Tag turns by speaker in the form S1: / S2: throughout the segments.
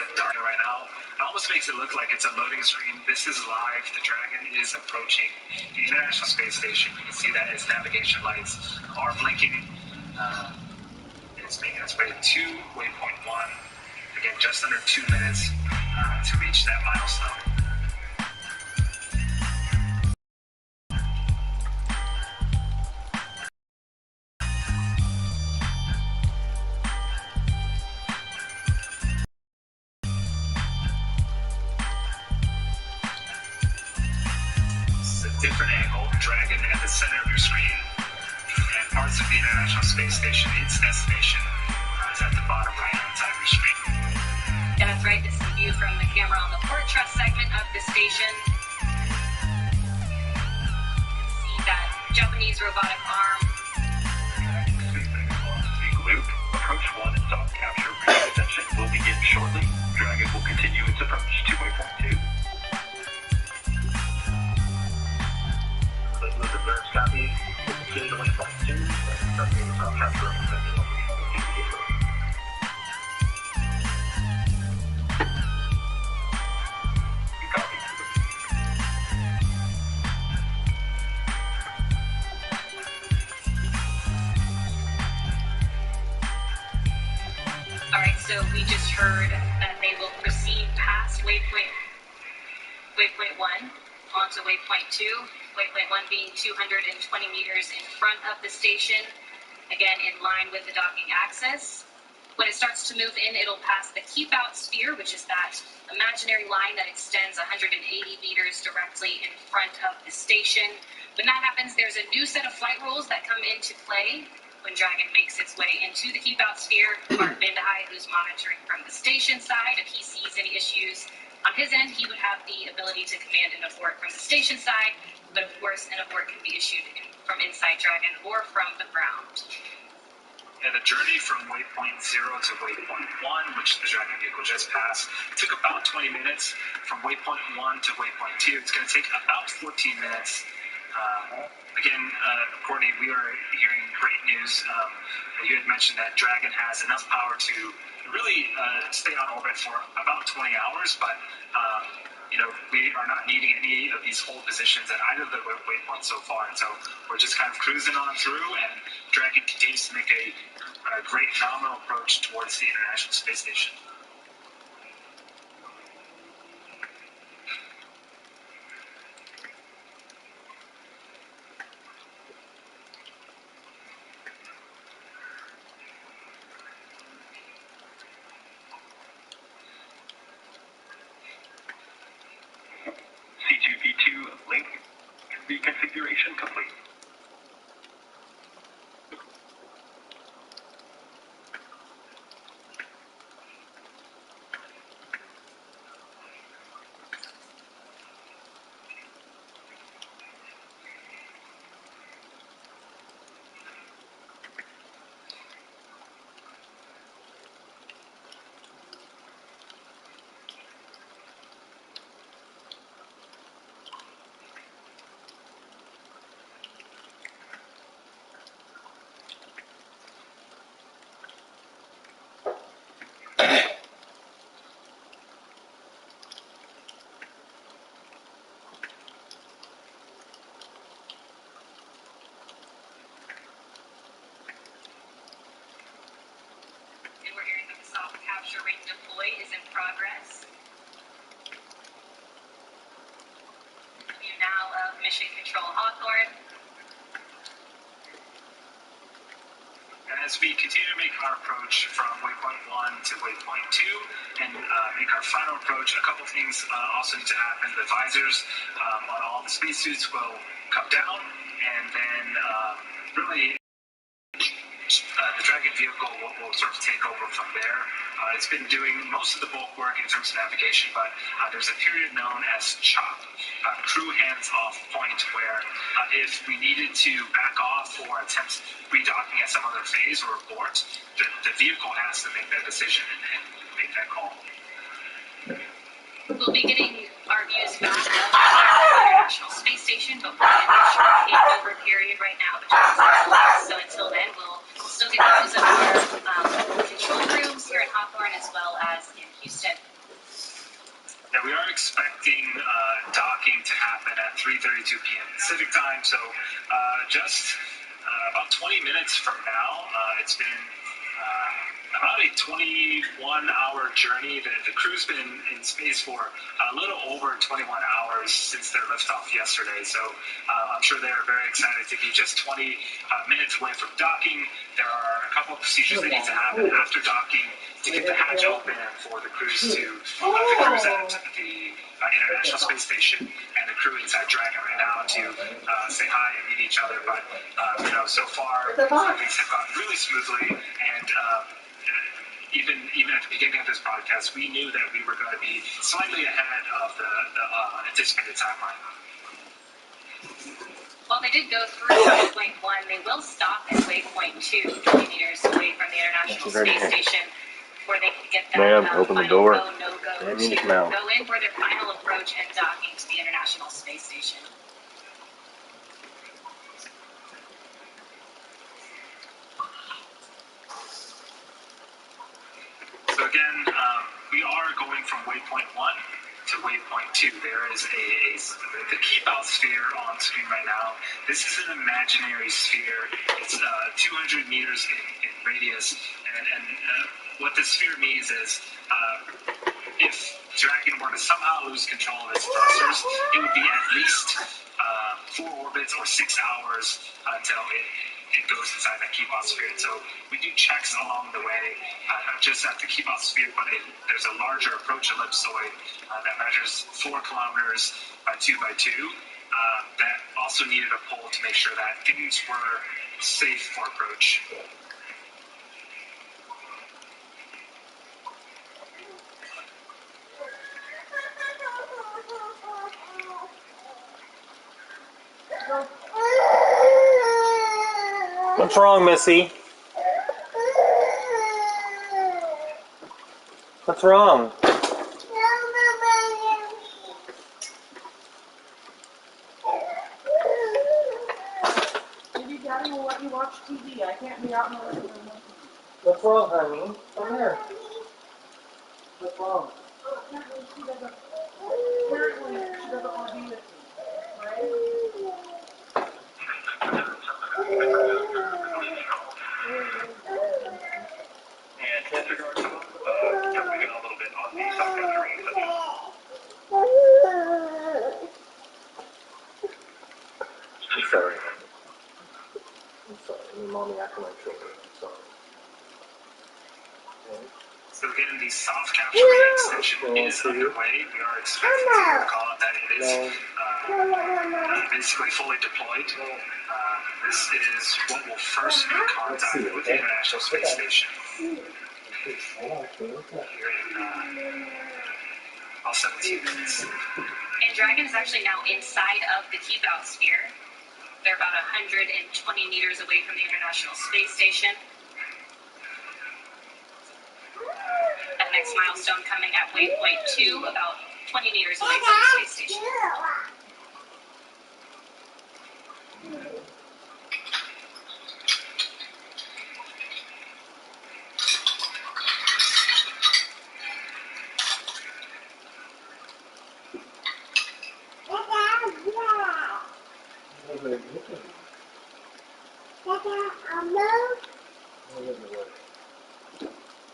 S1: the dark right now. It almost makes it look like it's a loading screen. This is live. The Dragon is approaching the International Space Station. You can see that its navigation lights are blinking. It's making its way to waypoint 1. Again, just under 2 minutes to reach that milestone. Different angle, Dragon at the center of your screen, and parts of the International Space Station, its destination, is at the bottom right-hand side of your screen.
S2: And that's right, this is a view from the camera on the port truss segment of the station. You can see that Japanese robotic arm.
S3: Loop, approach 1 and soft capture reascension will begin shortly. Dragon will continue its approach to waypoint 2. Copy. Continue to waypoint 2 and start the soft capture reascension.
S2: Alright, so we just heard that they will proceed past waypoint 1 onto waypoint 2. Waypoint 1 being 220 meters in front of the station, again in line with the docking access. When it starts to move in, it'll pass the keep out sphere, which is that imaginary line that extends 180 meters directly in front of the station. When that happens, there's a new set of flight rules that come into play when Dragon makes its way into the keep out sphere. Mark Vindehei, who's monitoring from the station side, if he sees any issues on his end, he would have the ability to command an abort from the station side, but of course an abort can be issued from inside Dragon or from the ground.
S1: Yeah, the journey from waypoint 0 to waypoint 1, which the Dragon vehicle just passed, took about 20 minutes. From waypoint 1 to waypoint 2, it's going to take about 14 minutes. Again, Courtney, we are hearing great news. You had mentioned that Dragon has enough power to really stay on orbit for about 20 hours, but we are not needing any of these hold positions at either of the waypoints so far, and so we're just kind of cruising on through, and Dragon continues to make a great nominal approach towards the International Space Station.
S3: C2V2 link reconfiguration complete.
S2: Capture ring deploy is in progress. View now of Mission Control Hawthorne.
S1: As we continue to make our approach from waypoint 1 to waypoint 2 and make our final approach, a couple things also need to happen. The visors on all the spacesuits will come down, and then really the Dragon vehicle will sort of take over from there. It's been doing most of the bulk work in terms of navigation, but there's a period known as CHOP, crew hands-off point, where if we needed to back off or attempt redocking at some other phase or abort, the vehicle has to make that decision and make that call.
S2: We'll be getting our views back of the International Space Station, but we're in a short takeover period right now between satellites. So until then, we'll still get views of our control rooms here in Hawthorne as well as in Houston.
S1: Now, we are expecting docking to happen at 3:32 p.m. Pacific time, so just about 20 minutes from now. It's been about a 21-hour journey. The crew's been in space for a little over 21 hours since their liftoff yesterday, so I'm sure they're very excited to be just 20 minutes away from docking. There are a couple of procedures that need to happen after docking to get the hatch open and for the crews to cruise at the International Space Station and the crew inside Dragon right now to say hi and meet each other. But so far things have gone really smoothly, and even at the beginning of this broadcast, we knew that we were going to be slightly ahead of the anticipated timeline.
S2: While they did go through waypoint 1, they will stop at waypoint 2, 20 meters away from the International Space Station, where they can get that
S4: open the
S2: final
S4: door.
S2: go, no-go to go in for their final approach and docking to the International Space Station.
S1: So again, we are going from waypoint 1 to waypoint 2. There is the keep out sphere on screen right now. This is an imaginary sphere. It's 200 meters in radius, and what the sphere means is if Dragon were to somehow lose control of its thrusters, it would be at least 4 orbits or 6 hours until it goes inside that keep out sphere. So we do checks along the way, not just at the keep out sphere, but there's a larger approach ellipsoid that measures 4 kilometers by 2 by 2 that also needed a pole to make sure that things were safe for approach.
S5: What's wrong, Missy? What's wrong?
S6: Maybe Daddy will let you watch TV. I can't be out in the living room.
S5: What's wrong, honey? Come here. What's wrong?
S6: Apparently she doesn't want to be with me, right?
S3: And disregard to jumping in a little bit on the soft capturing section.
S4: I'm sorry. I'm sorry. Mommy acting like children. I'm sorry.
S1: So again, the soft capturing extension is underway. We are expecting to recall that it is basically fully deployed. This is what will first make contact with the International Space Station here in all 17 minutes.
S2: And Dragon is actually now inside of the keep out sphere. They're about 120 meters away from the International Space Station. That next milestone coming at waypoint 2, about 20 meters away from the space station.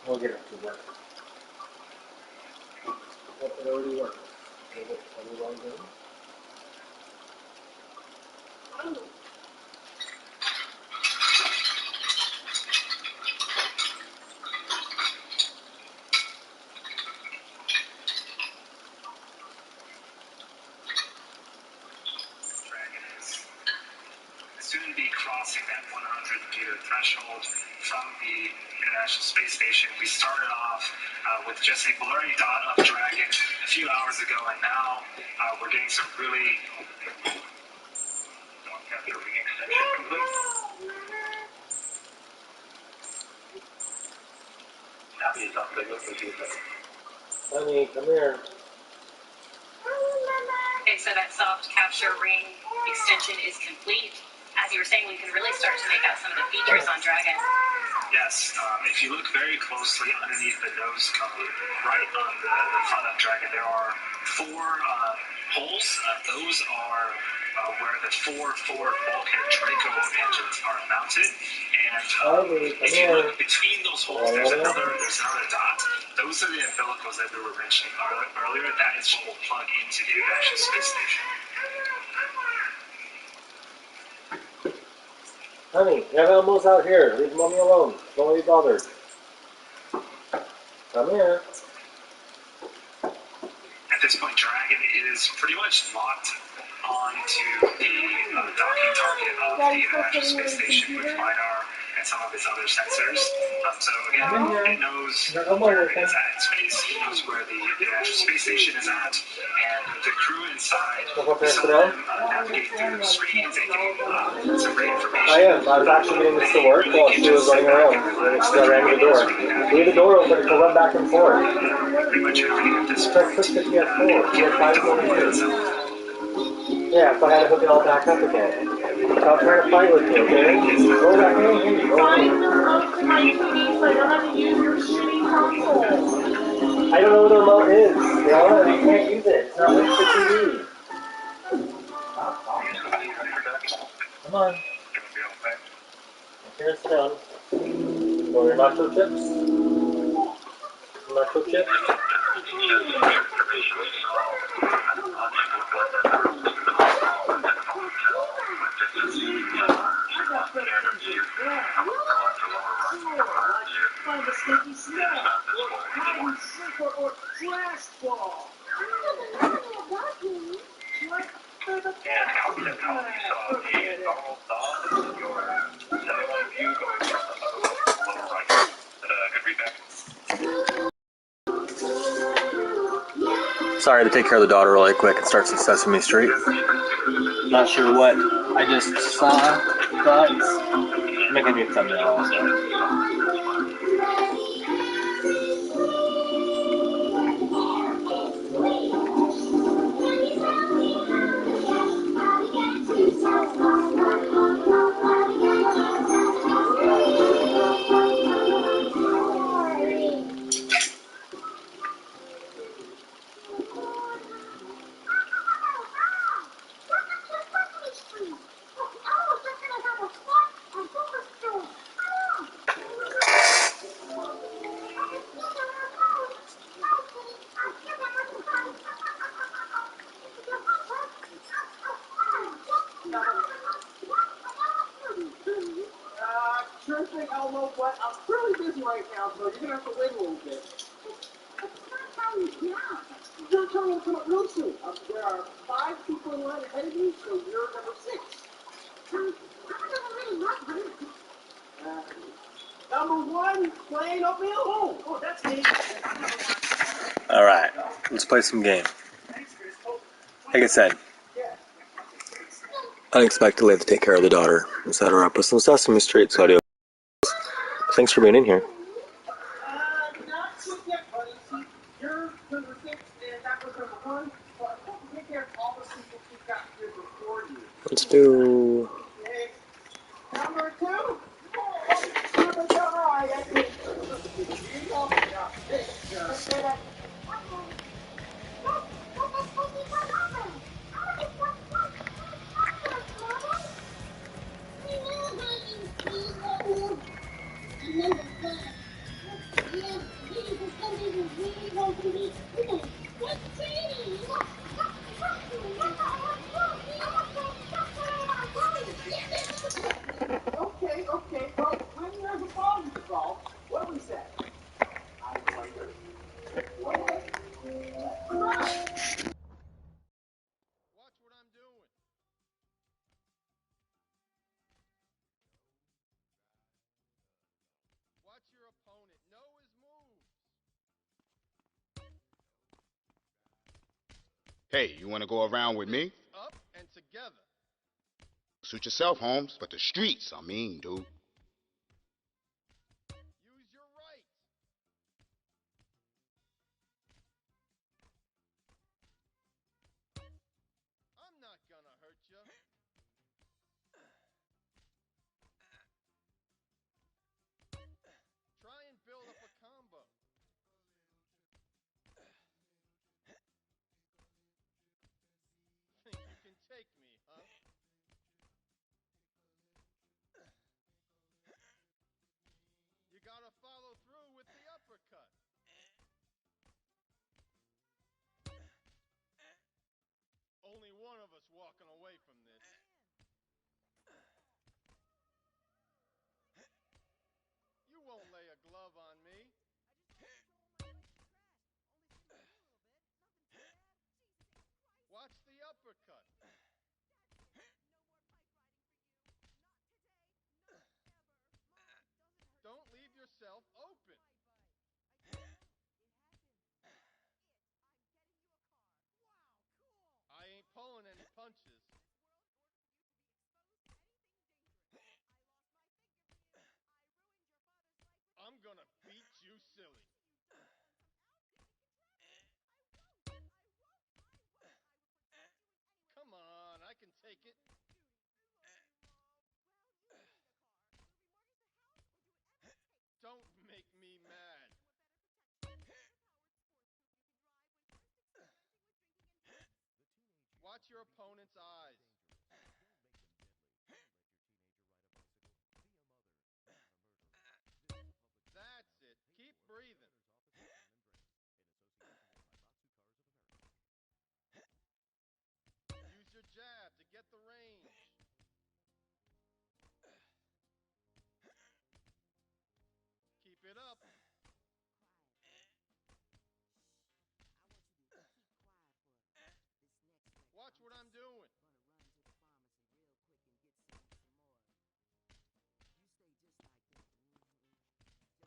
S5: We'll get it to work. It already worked. Is it wrong doing?
S1: Dragon is soon be crossing that 100-meter threshold from the International Space Station. We started off with just a blurry dot of Dragon a few hours ago, and now we're getting some really
S3: Capturing extension complete. Happy is on signal for CSA.
S5: Honey, come here.
S2: Okay, so that soft capture ring extension is complete. as you were saying, we can really start to make out some of the features on Dragon.
S1: Yes, if you look very closely underneath the nose cone, right on the front of Dragon, there are 4 holes. Those are where the 4 Ford bulkhead Draco engines are mounted. And if you look between those holes, there's another dot. Those are the umbilicals that we were mentioning earlier. That is what will plug into the International Space Station.
S4: Honey, you have Elmo's out here. Leave Mommy alone. Don't be bothered. Come here.
S1: At this point, Dragon is pretty much locked onto the docking target of the International Space Station with LiDAR and some of its other sensors. So again, it knows where it is at in space. It knows where the International Space Station is at, and the crew inside, some of them navigate through screens and getting some great information.
S4: I am. I was actually getting this to work while she was running around. And she ran to the door. Leave the door open to run back and forth.
S1: Pretty much everything at this
S4: It's like
S1: point.
S4: switch to PS4. PS5 is only here. Yeah, so I had to hook it all back up again. Stop trying to fight with me, okay? Go back in.
S6: Find the remote to my TV so I don't have to use your shitty console.
S4: I don't know where the remote is. You know, I can't use it. It's not linked to TV. Come on. Here, sit down. Want your nacho chips? Nacho chips?
S6: Find a sneaky snack, or hide and seek, or trash ball. What?
S3: And copy that how you saw the normal thaw of your satellite view going from the lower right. Good feedback?
S4: Sorry to take care of the daughter really quick. It starts at Sesame Street. Not sure what I just saw, but I'm making a new thumbnail also.
S6: Sure thing, Elmo, but I'm really busy right now, so you're gonna have to wait a little bit. Your turn will come up real soon. There are 5 people in line ahead of you, so you're number 6. Number 1, plain oatmeal. Oh, that's me.
S4: Alright, let's play some game. Like I said, unexpectedly I had to take care of the daughter and set her up with some Sesame Street audio. Thanks for being in here.
S6: Not quite yet, buddy. See, you're number 6, and that was number 1. But I hope to take care of all the people who got here before you.
S4: Let's do...
S6: Okay. Number 2. Number 2. All right, that's it. Here you go. Yeah, hey, Okay. Well, when there's a problem to solve, what do we say? I wonder.
S7: Watch what I'm doing. Watch your opponent. Know his moves.
S8: Hey, you want to go around with me?
S7: Up and together.
S8: Suit yourself, Holmes, but the streets are mean, dude.
S7: Use your right. I'm not gonna hurt you. uppercut. Don't leave yourself open. I ain't pulling any punches. I'm gonna beat you silly. Come on, I can take it. Don't make me mad. Watch your opponent's eyes. That's it. Keep breathing. Use your jab to get the range. Keep it up. Watch what I'm doing.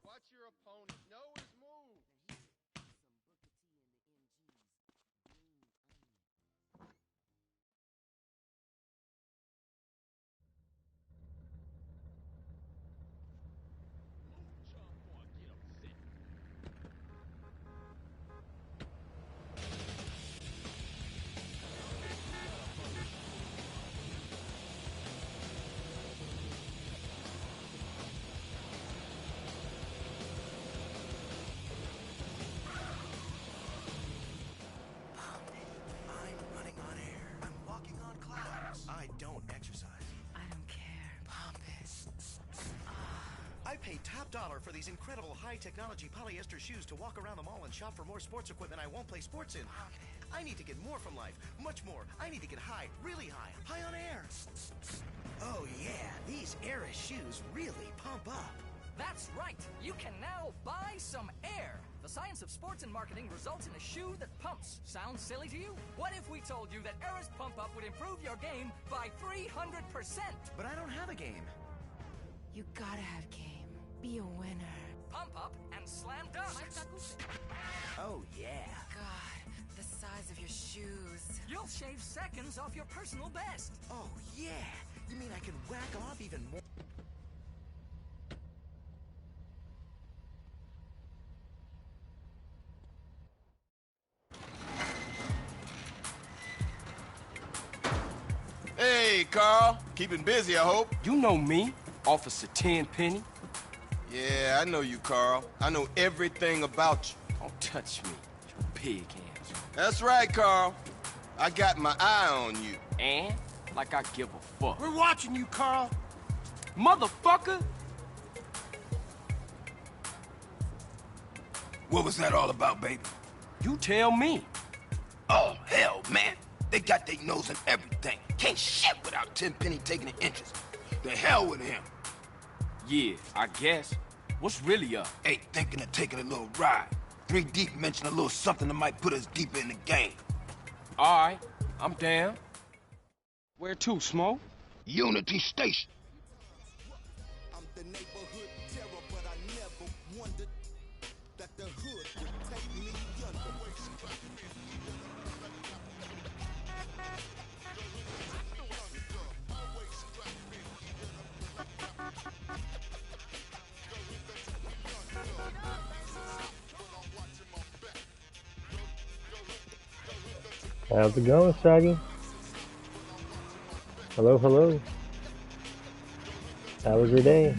S7: Watch your opponent know his moves.
S9: I'm running on air. I'm walking on clouds. I don't exercise.
S10: I don't care. Pump it.
S9: I paid top dollar for these incredible high-technology polyester shoes to walk around the mall and shop for more sports equipment I won't play sports in. I need to get more from life. Much more. I need to get high. Really high. High on air. Oh, yeah. These Air shoes really pump up.
S10: That's right. You can now buy some air. The science of sports and marketing results in a shoe that pumps. Sounds silly to you? What if we told you that Air's Pump Up would improve your game by 300%?
S9: But I don't have a game.
S11: You gotta have game. Be a winner.
S10: Pump up and slam dunk.
S9: Oh, yeah.
S11: God, the size of your shoes.
S10: You'll shave seconds off your personal best.
S9: Oh, yeah. You mean I can whack off even more?
S12: Hey, Carl. Keeping busy, I hope.
S13: You know me, Officer Tenpenny.
S12: Yeah, I know you, Carl. I know everything about you.
S13: Don't touch me, you pig hands.
S12: That's right, Carl. I got my eye on you.
S13: And? Like I give a fuck.
S12: We're watching you, Carl.
S13: Motherfucker!
S14: What was that all about, baby?
S13: You tell me.
S14: Oh, hell, man. They got their nose in everything. Can't shit without Tenpenny taking an interest. The hell with him.
S13: Yeah, I guess. What's really up?
S14: Ain't thinking of taking a little ride. 3 Deep mentioned a little something that might put us deeper in the game.
S13: Alright, I'm down. Where to, Smoke?
S14: Unity Station.
S15: I'm the neighborhood terror, but I never wondered that the hood would take me under.
S5: How's it going, Shaggy? Hello, hello. How was your day?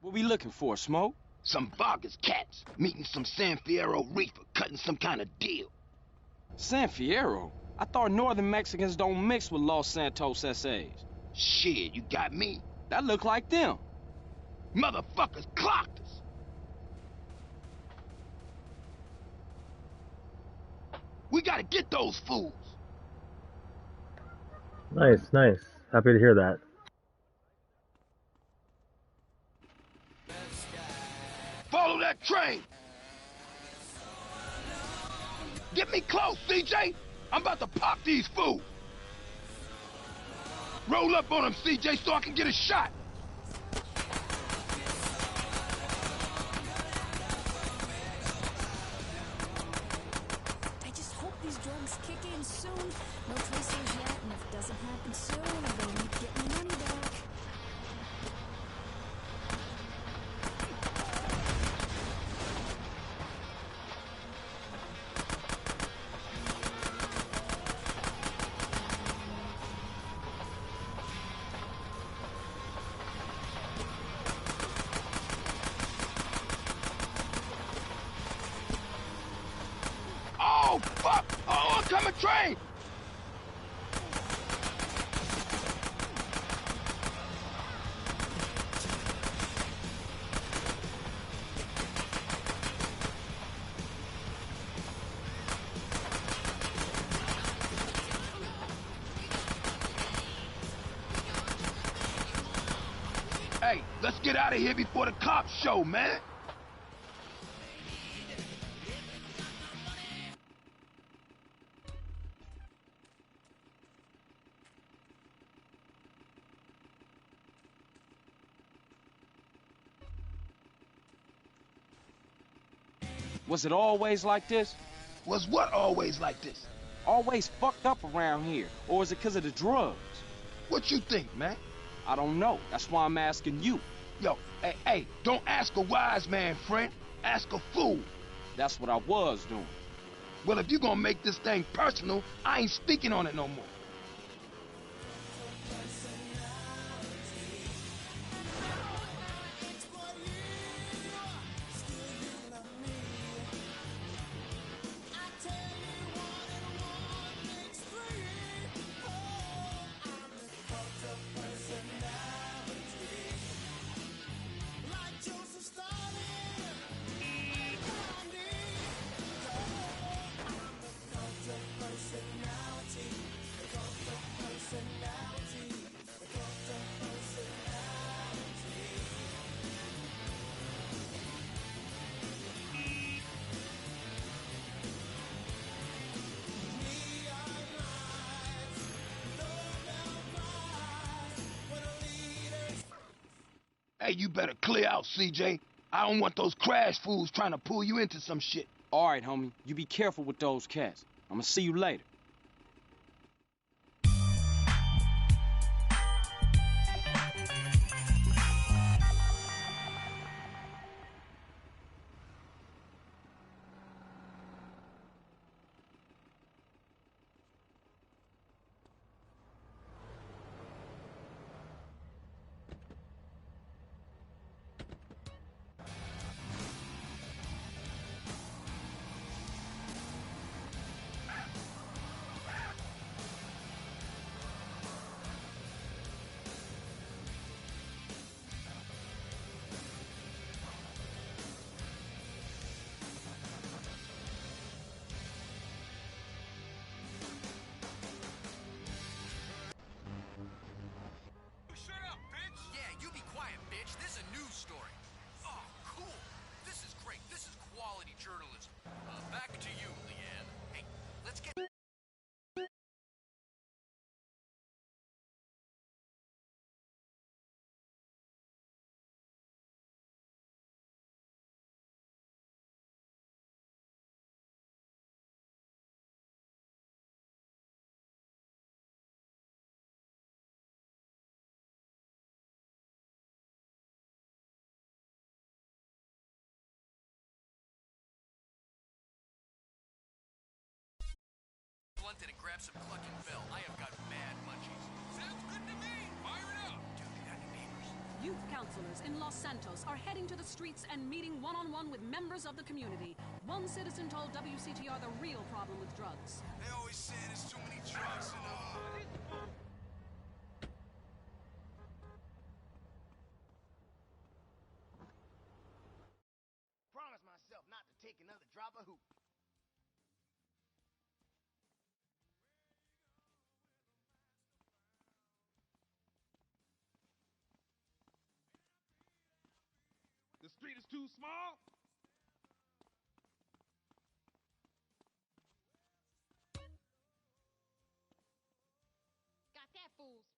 S13: What we looking for, Smoke?
S14: Some Vargas cats meeting some San Fierro reefer, cutting some kind of deal.
S13: San Fierro? I thought Northern Mexicans don't mix with Los Santos SAs.
S14: Shit, you got me.
S13: That look like them.
S14: Motherfuckers clocked us. We gotta get those fools.
S4: Nice, nice. Happy to hear that.
S14: Follow that train. Get me close, CJ. I'm about to pop these fools. Roll up on them, CJ, so I can get a shot.
S11: I just hope these drugs kick in soon. No tracers yet, and if it doesn't happen soon, I'm gonna need to get my money back.
S14: Oh, fuck! Oh, oncoming train! Hey, let's get out of here before the cops show, man.
S13: Was it always like this?
S14: Was what always like this?
S13: Always fucked up around here, or is it because of the drugs?
S14: What you think, man?
S13: I don't know. That's why I'm asking you.
S14: Yo, hey, don't ask a wise man, friend. Ask a fool.
S13: That's what I was doing.
S14: Well, if you gonna make this thing personal, I ain't speaking on it no more. Hey, you better clear out, CJ. I don't want those crash fools trying to pull you into some shit.
S13: All right, homie. You be careful with those cats. I'm gonna see you later.
S16: Blunted and grab some clucking bell. I have got mad munchies. Sounds good to me. Fire it up. Dude, you got any neighbors? Youth counselors in Los Santos are heading to the streets and meeting one-on-one with members of the community. One citizen told WCTR the real problem with drugs.
S15: They always say there's too many drugs in the hood.
S9: Promise myself not to take another drop of hoop.
S7: The street is too small.
S17: Got that, fools.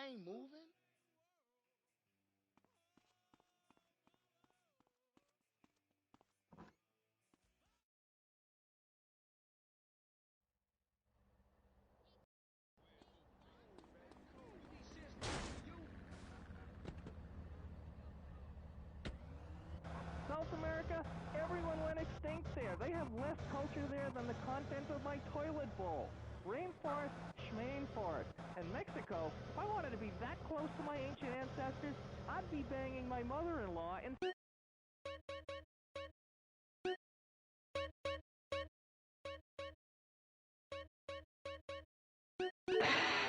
S8: I ain't moving.
S17: South America, everyone went extinct there. They have less culture there than the content of my toilet bowl. Rainforest, schmainforest. And Mexico, if I wanted to be that close to my ancient ancestors, I'd be banging my mother-in-law and...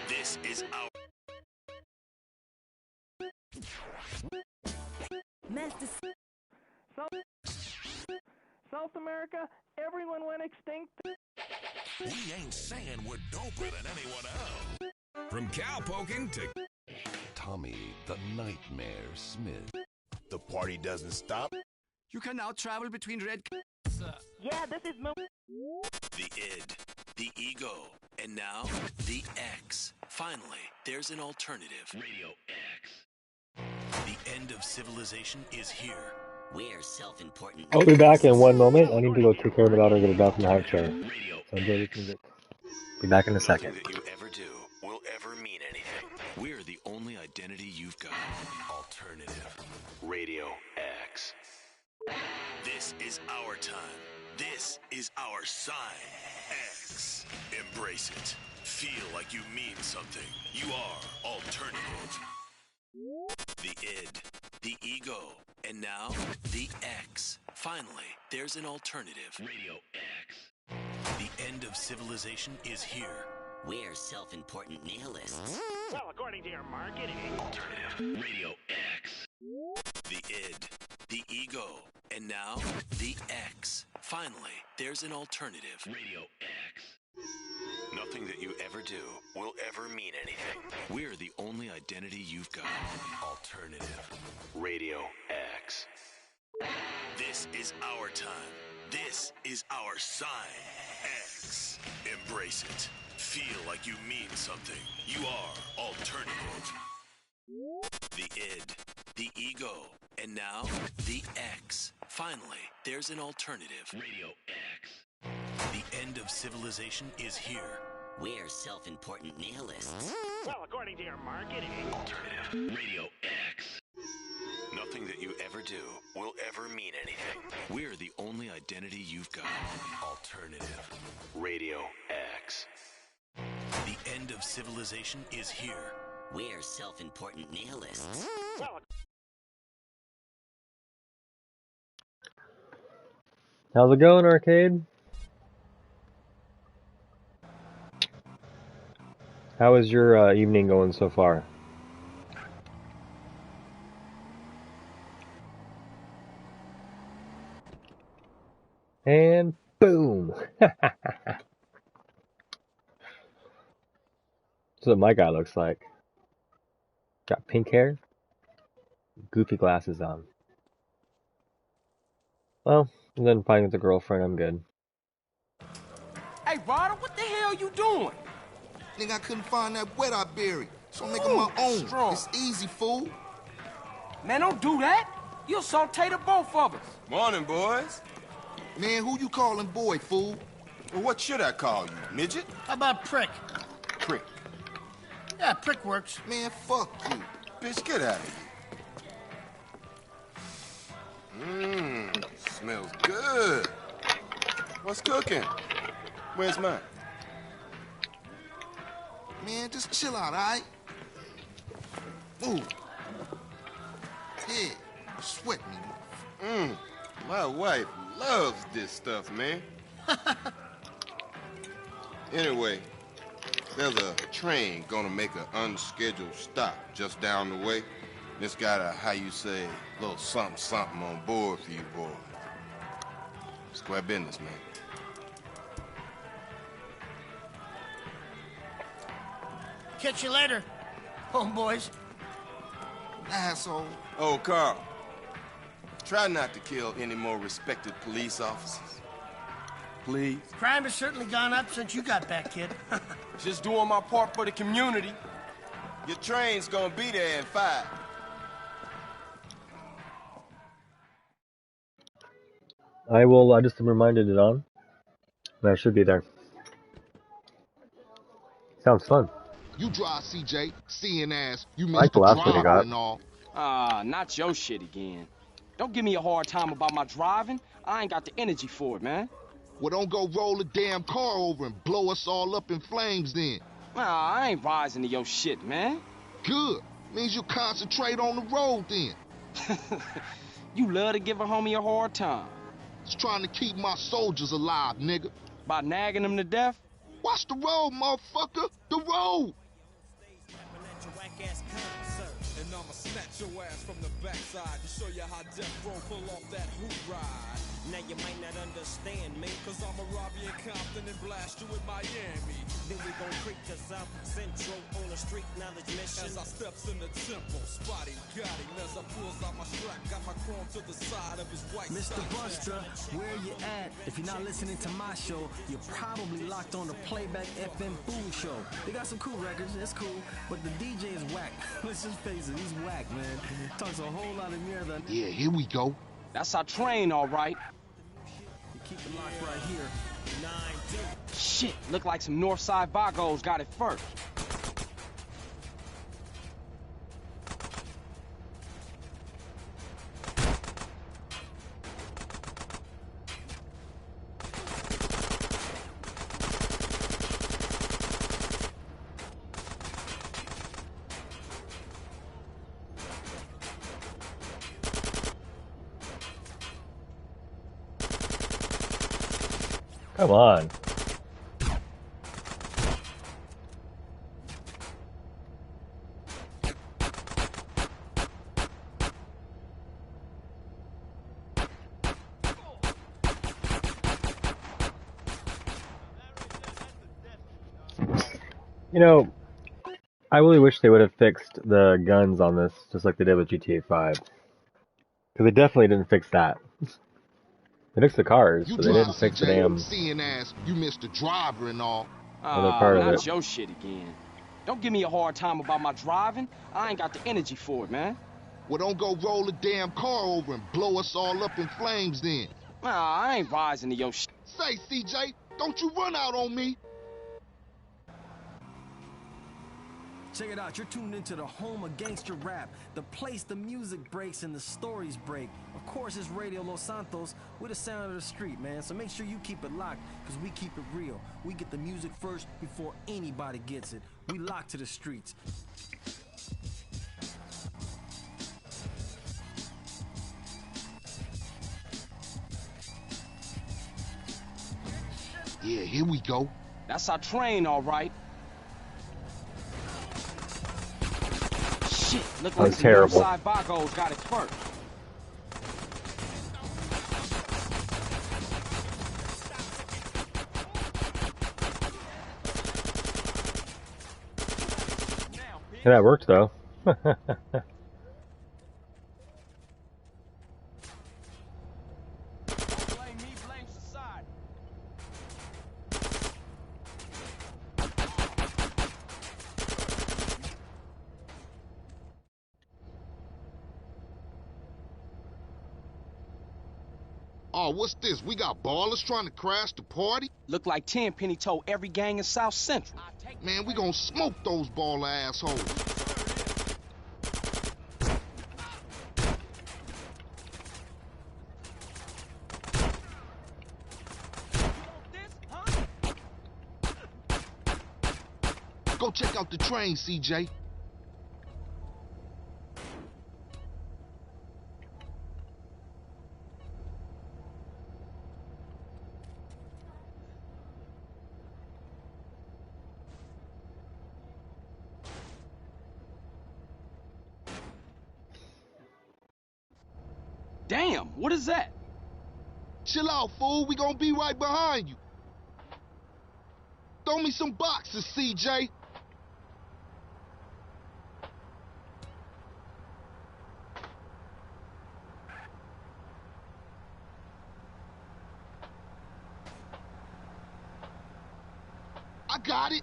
S18: This is our...
S17: Master... South America, everyone went extinct.
S19: We ain't saying we're doper than anyone else. From cowpoking to
S20: Tommy the Nightmare Smith.
S12: The party doesn't stop.
S21: You can now travel between red...
S17: Yeah, this is...
S18: The id, the ego, and now the X. Finally, there's an alternative. Radio X. The end of civilization is here. We're self-important.
S4: I'll be back in 1 moment. I need to go take care of my daughter and get her down from the high chair. So enjoy this music. Be back in a second.
S18: Nothing that you ever do will ever mean anything. We're the only identity you've got. Alternative. Radio X. This is our time. This is our sign. X. Embrace it. Feel like you mean something. You are alternative. The id, the ego, and now the X. Finally, there's an alternative. Radio X. The end of civilization is here. We're self-important nihilists.
S22: Well, according to your marketing.
S18: Alternative. Radio X. The id, the ego, and now the X. Finally, there's an alternative. Radio X. Nothing that you ever do will ever mean anything. We're the only identity you've got. Alternative. Radio X. This is our time. This is our sign. X. Embrace it. Feel like you mean something. You are alternative. The id, the ego, and now the X. Finally, there's an alternative. Radio X. The end of civilization is here. We're self-important nihilists.
S22: Well, according to your marketing.
S18: Alternative. Radio X. Nothing that you ever do will ever mean anything. We're the only identity you've got. Alternative. Radio X. The end of civilization is here. We're self-important nihilists.
S22: Well,
S4: How's it going, Arcade? How is your evening going so far? And boom! That's what my guy looks like. Got pink hair, goofy glasses on. Well, and then fighting with a girlfriend, I'm good.
S23: Hey, Ryder, what the hell you doing?
S14: Nigga, I couldn't find that wet I buried, so I'm making my own.
S23: Strong.
S14: It's easy, fool.
S23: Man, don't do that. You'll saute the both of us.
S12: Morning, boys.
S14: Man, who you calling boy, fool?
S12: Well, what should I call you, midget?
S24: How about prick?
S12: Prick.
S24: Yeah, prick works.
S14: Man, fuck you.
S12: Bitch, get out of here. Smells good. What's cooking? Where's mine?
S14: Man, just chill out, all right? Move. Yeah, sweat me.
S12: My wife loves this stuff, man. Anyway, there's a train gonna make an unscheduled stop just down the way. It's got a, how you say, little something on board for you boys. Square business, man.
S24: Catch you later, homeboys.
S14: Asshole.
S12: Oh, Carl. Try not to kill any more respected police officers. Please.
S24: Crime has certainly gone up since you got back, kid.
S23: Just doing my part for the community.
S12: Your train's gonna be there in 5.
S4: I just reminded it on. And I should be there. Sounds fun.
S8: You drive, CJ, seeing as you
S4: I like the
S8: Mr.
S4: last one you
S8: Driver
S4: got.
S8: and all.
S13: Not your shit again. Don't give me a hard time about my driving. I ain't got the energy for it, man.
S8: Well, don't go roll a damn car over and blow us all up in flames then.
S13: I ain't rising to your shit, man.
S8: Good. Means you concentrate on the road then.
S13: You love to give a homie a hard time.
S8: Just trying to keep my soldiers alive, nigga.
S13: By nagging them to death?
S8: Watch the road, motherfucker. The road.
S1: And I'ma snatch your ass from the backside to show you how Death Row pull off that hoot ride. Now you might not understand me, cause I'ma rob you in Compton and blast you in Miami. Then we gon' creep to South Central on a street knowledge mission. As I steps in the temple, spotty got him as I pulls out my strap, got my chrome to the side of his white
S2: Mr. Buster, where you at? If you're not listening to my show, you're probably locked on the Playback FM Food Show. They got some cool records, it's cool, but the DJ is whack. Let's just face it, he's whack, man. Talks a whole lot of mirror than...
S8: Yeah, here we go.
S13: That's our train, all right.
S2: You keep it locked right here. 9-2.
S13: Shit, look like some Northside Vagos got it first.
S4: Come on. You know, I really wish they would have fixed the guns on this, just like they did with GTA 5. Because they definitely didn't fix that. They fixed the cars,
S8: You
S4: but they
S8: drive,
S4: didn't fix the
S8: CJ,
S4: damn
S8: seeing as you Mr. Driver and all.
S4: other part of
S13: Not
S4: it.
S13: your shit again. Don't give me a hard time about my driving. I ain't got the energy for it, man.
S8: Well, don't go roll a damn car over and blow us all up in flames then.
S13: I ain't rising to your shit.
S8: Say, CJ, don't you run out on me.
S2: Check it out, you're tuned into the home of gangster rap, the place the music breaks and the stories break. Of course, it's Radio Los Santos with the sound of the street, man. So make sure you keep it locked, because we keep it real. We get the music first before anybody gets it. We lock to the streets.
S8: Yeah, here we go.
S13: That's our train, all right. Shit, look like some Northside Vagos got it first.
S4: Yeah, that worked though.
S8: Oh, what's this? We got ballers trying to crash the party?
S13: Look like Tenpenny told every gang in South Central.
S8: Man, we gonna smoke those baller assholes. Go check out the train, CJ.
S13: Damn, what is that?
S8: Chill out, fool. We gonna be right behind you. Throw me some boxes, CJ. I got it.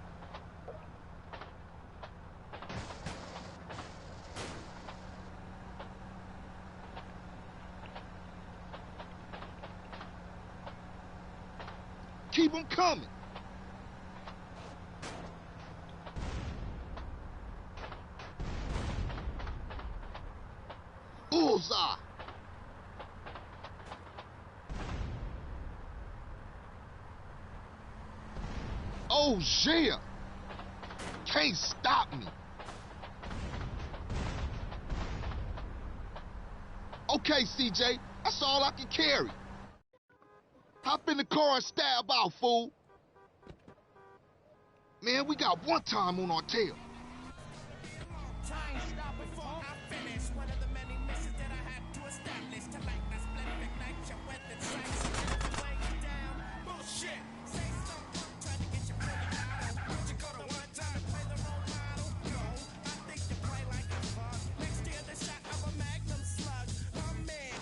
S8: Keep them coming. Bullseye. Oh, yeah. Can't stop me. Okay, CJ, that's all I can carry. Hop in the car and stab out, fool. Man, we got one time on our tail.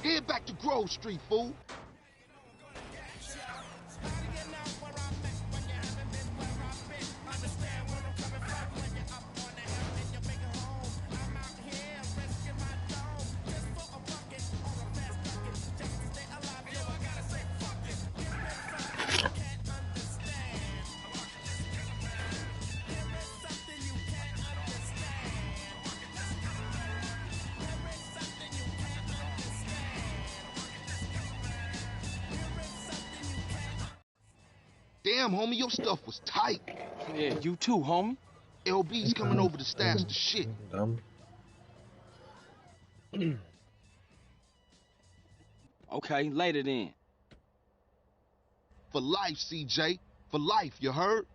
S8: Head back to Grove Street, fool. Damn, homie, your stuff was tight.
S13: Yeah, you too, homie.
S8: LB's coming over to stash the shit.
S4: Dumb.
S13: Okay, later then.
S8: For life, CJ. For life, you heard?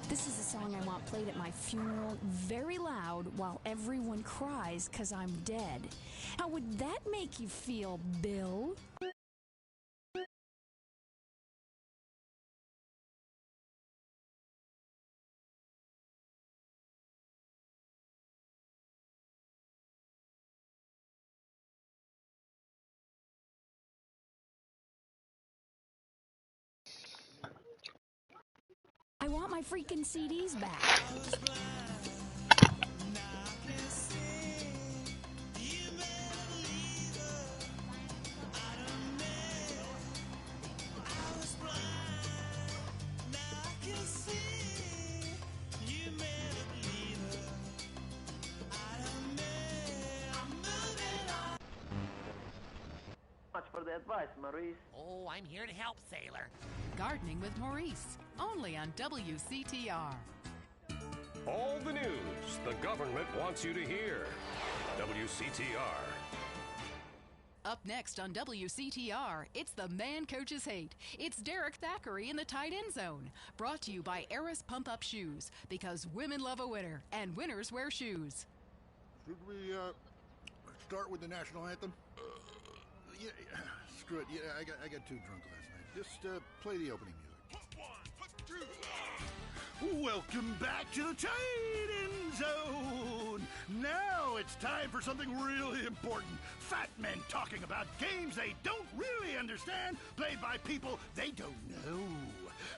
S11: This is a song I want played at my funeral very loud while everyone cries 'cause I'm dead. How would that make you feel, Bill? I want my freaking CDs back.
S3: You advice, Maurice?
S5: Oh, I'm here to help, sailor.
S6: Gardening with Maurice, only on WCTR.
S10: All the news the government wants you to hear. WCTR.
S6: Up next on WCTR, it's the Man Coaches Hate. It's Derek Thackeray in the tight end zone. Brought to you by Eris Pump Up Shoes, because women love a winner, and winners wear shoes.
S25: Should we start with the national anthem? Yeah, screw it. Yeah, I got too drunk last night. Just play the opening music. Welcome back to the tight end zone. Now it's time for something really important. Fat men talking about games they don't really understand, played by people they don't know.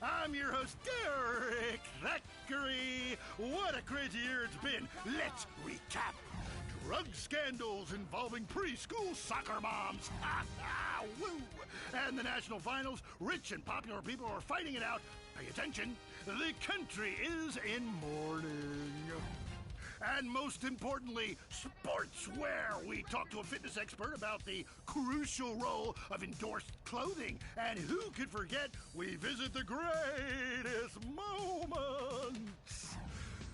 S25: I'm your host, Derek Thackeray. What a crazy year it's been. Let's recap. Drug scandals involving preschool soccer moms. Woo! And the national finals, rich and popular people are fighting it out. Pay attention. The country is in mourning. And most importantly, sportswear. We talk to a fitness expert about the crucial role of endorsed clothing. And who could forget, we visit the greatest moments.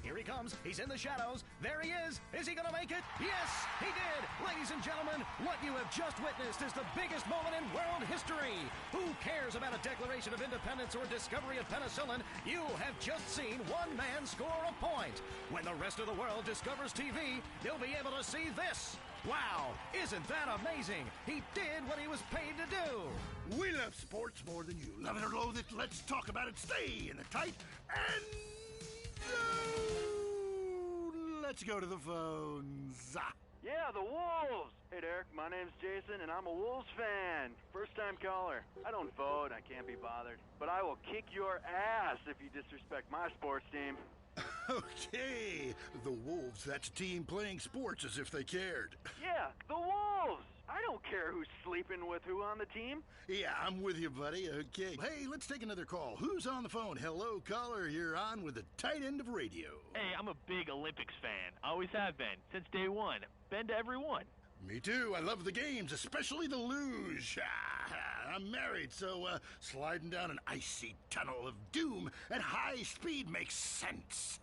S26: Here he comes. He's in the shadows. There he is. Is he going to make it? Yes, he did. Ladies and gentlemen, what you have just witnessed is the biggest moment in world history. Who cares about a Declaration of Independence or discovery of penicillin? You have just seen one man score a point. When the rest of the world discovers TV, they'll be able to see this. Wow, isn't that amazing? He did what he was paid to do.
S25: We love sports more than you. Love it or loathe it, let's talk about it. Stay in the tight and... let's go to the phones.
S27: Yeah, the Wolves! Hey, Derek, my name's Jason, and I'm a Wolves fan. First-time caller. I don't vote, I can't be bothered. But I will kick your ass if you disrespect my sports team.
S25: Okay, the Wolves, that's a team playing sports as if they cared.
S27: Yeah, the Wolves! I don't care who's sleeping with who on the team.
S25: Yeah, I'm with you, buddy. Okay. Hey, let's take another call. Who's on the phone? Hello, caller. You're on with the tight end of radio.
S28: Hey, I'm a big Olympics fan. Always have been. Since day one. Been to every one.
S25: Me too. I love the games, especially the luge. I'm married, so sliding down an icy tunnel of doom at high speed makes sense.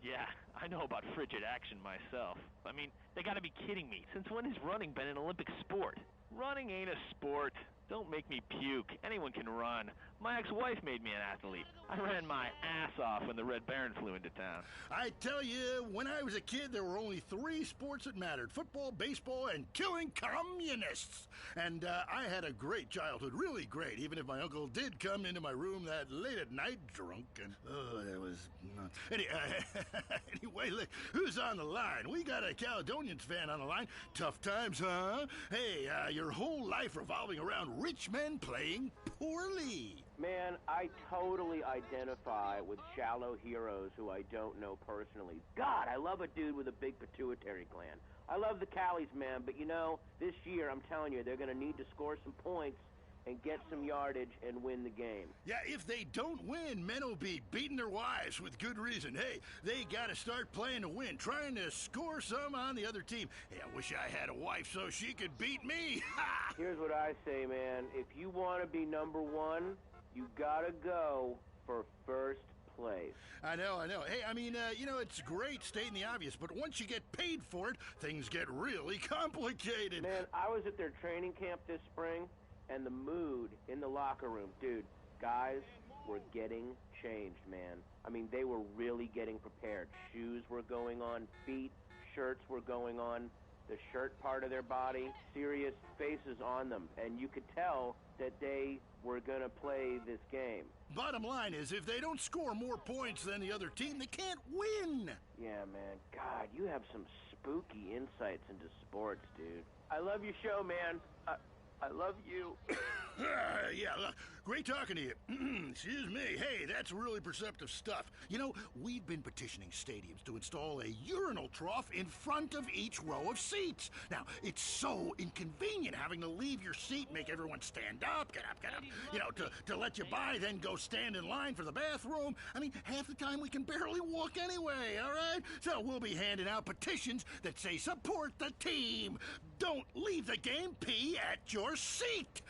S28: Yeah, I know about frigid action myself. I mean, they gotta be kidding me. Since when has running been an Olympic sport? Running ain't a sport. Don't make me puke. Anyone can run. My ex-wife made me an athlete. I ran my ass off when the Red Baron flew into town.
S25: I tell you, when I was a kid, there were only 3 sports that mattered. Football, baseball, and killing communists. And I had a great childhood, really great, even if my uncle did come into my room that late at night drunk. And, that was nuts. Anyway, look, who's on the line? We got a Caledonians fan on the line. Tough times, huh? Hey, your whole life revolving around rich men playing poorly.
S3: Man, I totally identify with shallow heroes who I don't know personally. God, I love a dude with a big pituitary gland. I love the Callies, man, but you know, this year, I'm telling you, they're going to need to score some points and get some yardage and win the game.
S25: Yeah, if they don't win, men will be beating their wives with good reason. Hey, they got to start playing to win, trying to score some on the other team. Hey, I wish I had a wife so she could beat me.
S3: Here's what I say, man. If you want to be number one, you got to go for first place.
S25: I know. Hey, I mean, it's great stating the obvious, but once you get paid for it, things get really complicated.
S3: Man, I was at their training camp this spring, and the mood in the locker room, dude, guys were getting changed, man. I mean, they were really getting prepared. Shoes were going on, feet, shirts were going on, the shirt part of their body, serious faces on them, and you could tell that they were going to play this game.
S25: Bottom line is, if they don't score more points than the other team, they can't win.
S3: Yeah, man. God, you have some spooky insights into sports, dude. I love your show, man. I love you.
S25: Yeah, look, great talking to you. Excuse me. Hey, that's really perceptive stuff. You know, we've been petitioning stadiums to install a urinal trough in front of each row of seats. Now, it's so inconvenient having to leave your seat, make everyone stand up, get up. You know, to let you by, then go stand in line for the bathroom. I mean, half the time we can barely walk anyway, all right? So we'll be handing out petitions that say support the team. Don't leave the game, pee at your seat.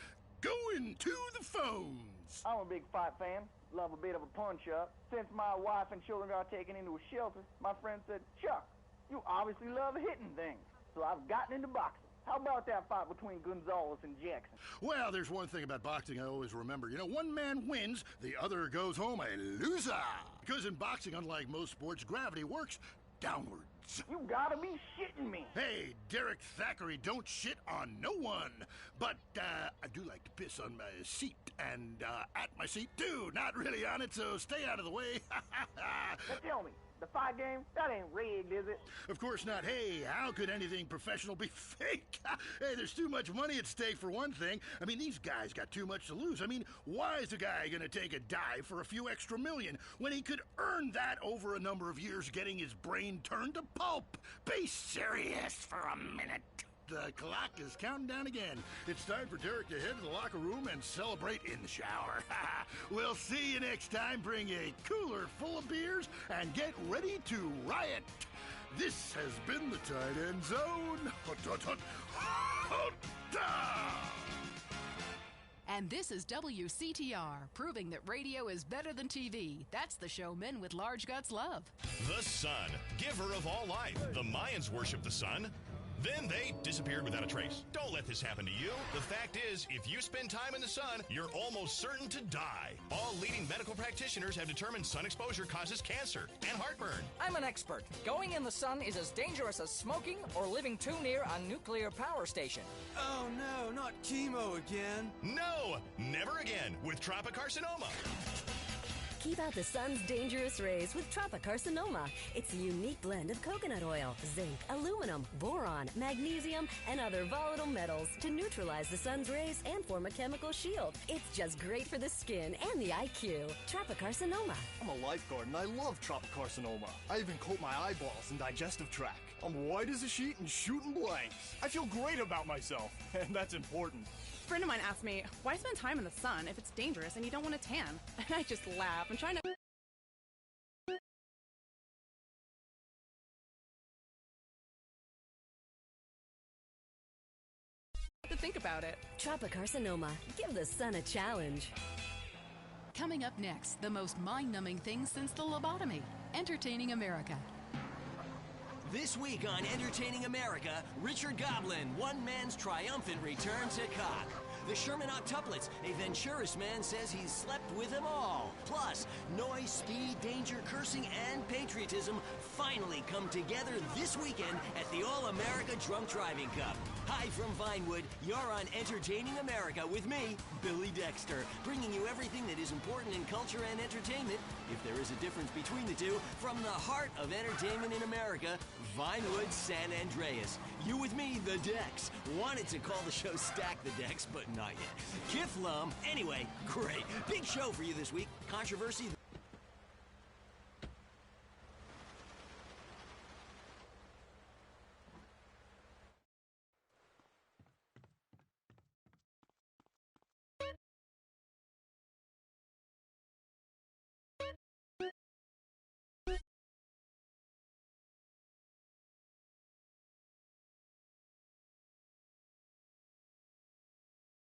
S25: going to the phones.
S7: I'm a big fight fan. Love a bit of a punch-up. Since my wife and children got taken into a shelter, my friend said, Chuck, you obviously love hitting things. So I've gotten into boxing. How about that fight between Gonzalez and Jackson?
S25: Well, there's one thing about boxing I always remember. You know, one man wins, the other goes home a loser. Because in boxing, unlike most sports, gravity works downwards.
S7: You gotta be shitting me.
S25: Hey, Derek Thackeray, don't shit on no one. But I do like to piss on my seat and at my seat, too. Not really on it, so stay out of the way.
S7: Now tell me, the fight game, that ain't rigged, is it?
S25: Of course not. Hey, how could anything professional be fake? Hey, there's too much money at stake for one thing. I mean, these guys got too much to lose. I mean, why is a guy gonna take a dive for a few extra million when he could earn that over a number of years getting his brain turned to pulp? Be serious for a minute. The clock is counting down again. It's time for Derek to head to the locker room and celebrate in the shower. We'll see you next time. Bring a cooler full of beers and get ready to riot. This has been the Tight End Zone.
S6: And this is WCTR, proving that radio is better than TV. That's the show men with large guts love.
S9: The sun, giver of all life. The Mayans worshiped the sun. Then they disappeared without a trace. Don't let this happen to you. The fact is, if you spend time in the sun, you're almost certain to die. All leading medical practitioners have determined sun exposure causes cancer and heartburn.
S15: I'm an expert. Going in the sun is as dangerous as smoking or living too near a nuclear power station.
S9: Oh no, not chemo again. No, never again with tropicarcinoma.
S16: Keep out the sun's dangerous rays with tropicarcinoma. It's a unique blend of coconut oil, zinc, aluminum, boron, magnesium, and other volatile metals to neutralize the sun's rays and form a chemical shield. It's just great for the skin and the IQ. Tropicarcinoma.
S17: I'm a lifeguard and I love tropicarcinoma. I even coat my eyeballs and digestive tract. I'm white as a sheet and shooting blanks. I feel great about myself, and that's important.
S19: A friend of mine asked me, why spend time in the sun if it's dangerous and you don't want to tan? And I just laugh. I'm trying to think about it.
S16: Tropicarcinoma. Give the sun a challenge.
S6: Coming up next, the most mind-numbing thing since the lobotomy. Entertaining America.
S20: This week on Entertaining America, Richard Goblin, one man's triumphant return to cock. The Sherman octuplets, a Venturis man says he's slept with them all. Plus, noise, speed, danger, cursing, and patriotism finally come together this weekend at the All-America Drunk Driving Cup. Hi from Vinewood, you're on Entertaining America with me, Billy Dexter, bringing you everything that is important in culture and entertainment, if there is a difference between the two, from the heart of entertainment in America, Vinewood, San Andreas. You with me, the Dex. Wanted to call the show Stack the Dex, but not yet. Kiflum. Anyway, great. Big show for you this week. Controversy.